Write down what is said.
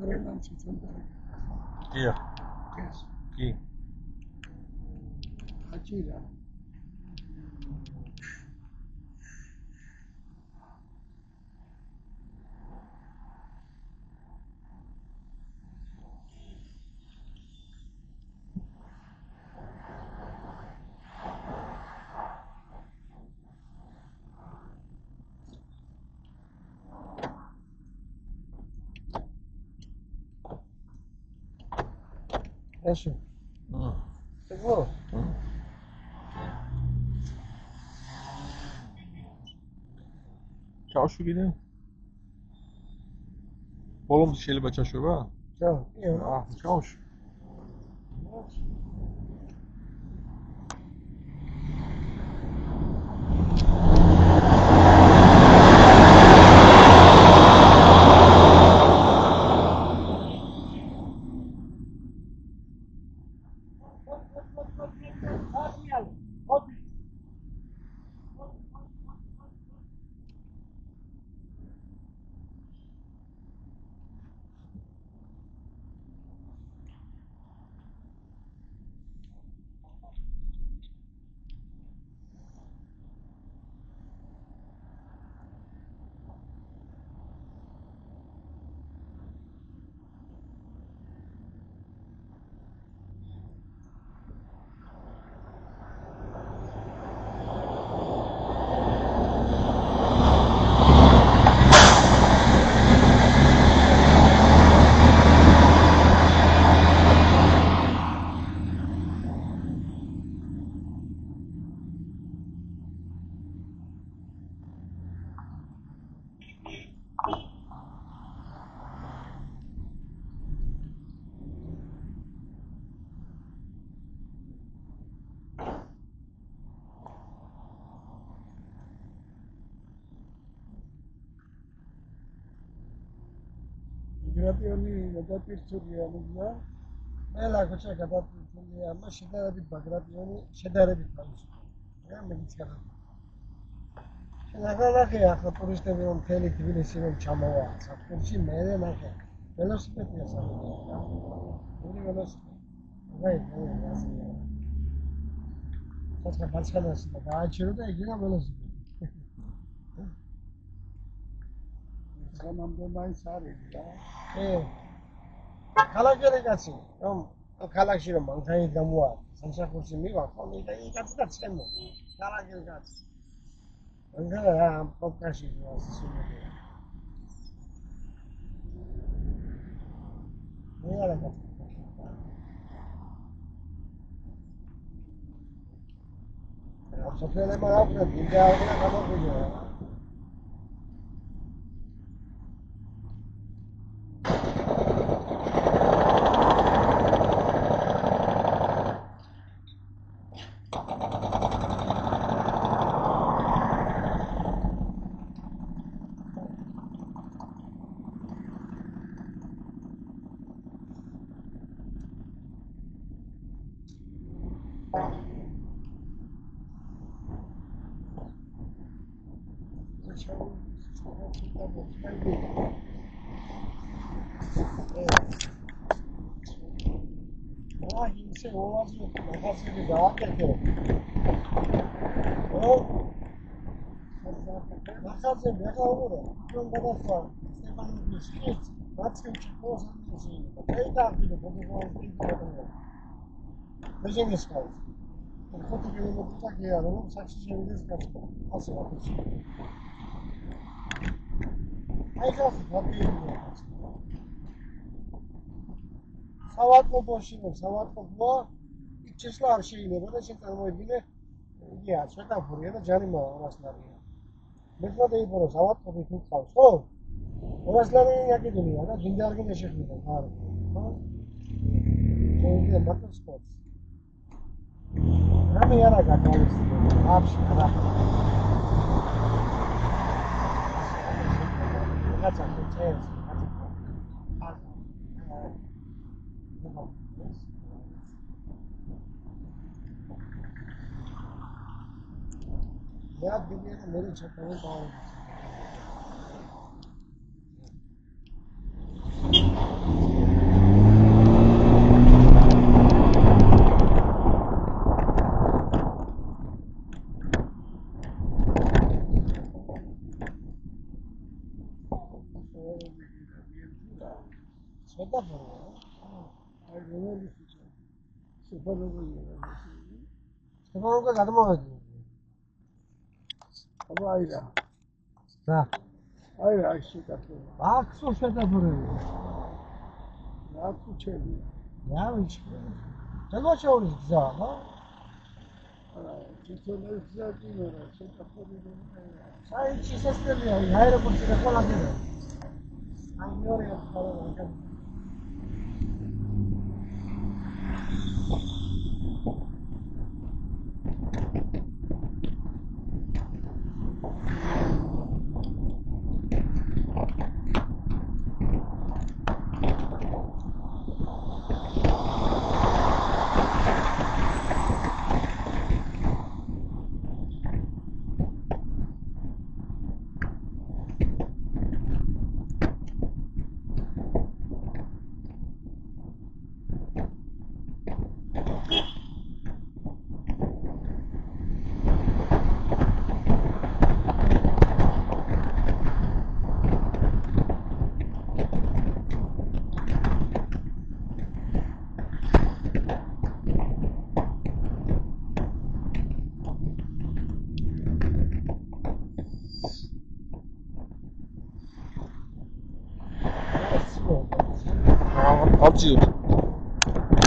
გრენლანდში ცენტრი. დიახ. ეს. კი. აჭირა. Eso. Seguro. ჩავშვიგინე. ბოლომდე შეიძლება ჩაშვება? ჩავშვი. მიგრატიონი გადაპირწულია და ყველა კოჩა გადაპირწულია, მაგრამ შედარებით ბაგრატიონი შედარებით თავისუფალია. მეც გადაწყდა. შედარებით ახლა ტურისტები რომ მთელი თბილისი რომ ჩამოვა საფრთხეში მე ნახე. ველოსიპედია სამია. ორი ველოსიპედი. აი, ასეა. ხოცა ბაცხანაში და გააჩერო და იგივე ველოსიპედი. სანამდე მაინც არის და ქალაქელი კაცი რომ ქალაქში რომ მანქანით გამოვა სამსახურში მივა ხოლმე და იკაცი და წემო ქალაქელი კაცი მანქანა რა ამ პოპკაში ვასწავლე მე არა კაცი სოფელე მაგაფრე იდეალურად გამოგვიძა se ovazio magazine da akete. Magazine mega uro. Non badaffa. Stefano Biscuits. Bazzici cosa così. Poi Davide potevo dire. Vediamo scuola. Per fatto che non posso che non sa ci c'è un discorso. Passa così. Hai fatto capire. Savatkoboshi no savatkobo ichesla ar შეიძლება და შეწარმოებინე იგი სვეტაფორია და ჯარიმა 200 ლარია. მეტყვა დაიბორო საავადმყოფი თუ ყავს, ხო? 200 ლარი აკიდულია და გინდა არ გინდა შეხვიდა, ხარ. ხო? შეიძლება მაგას ყავს. რამე არა გაკალის. აფში არა. რაღაცა წეს. Я думаю, что мы сейчас получим. სვეტაფორია. აი რომელიც შეფარებულია. შეფარული გადმოვედი. აბა აი რა. რა. აი რა შეფარულია. აქსო სვეტაფორია. რა ქუჩები. რა ვიცი. შემოშეულის გზა, ხო? არა, თვითონ ეს ზაგი რა შეფარულია. საერთოდ შესაძლებელია აეროპორტში და ყველა დრო. აი მეორე ახლა აბჯილ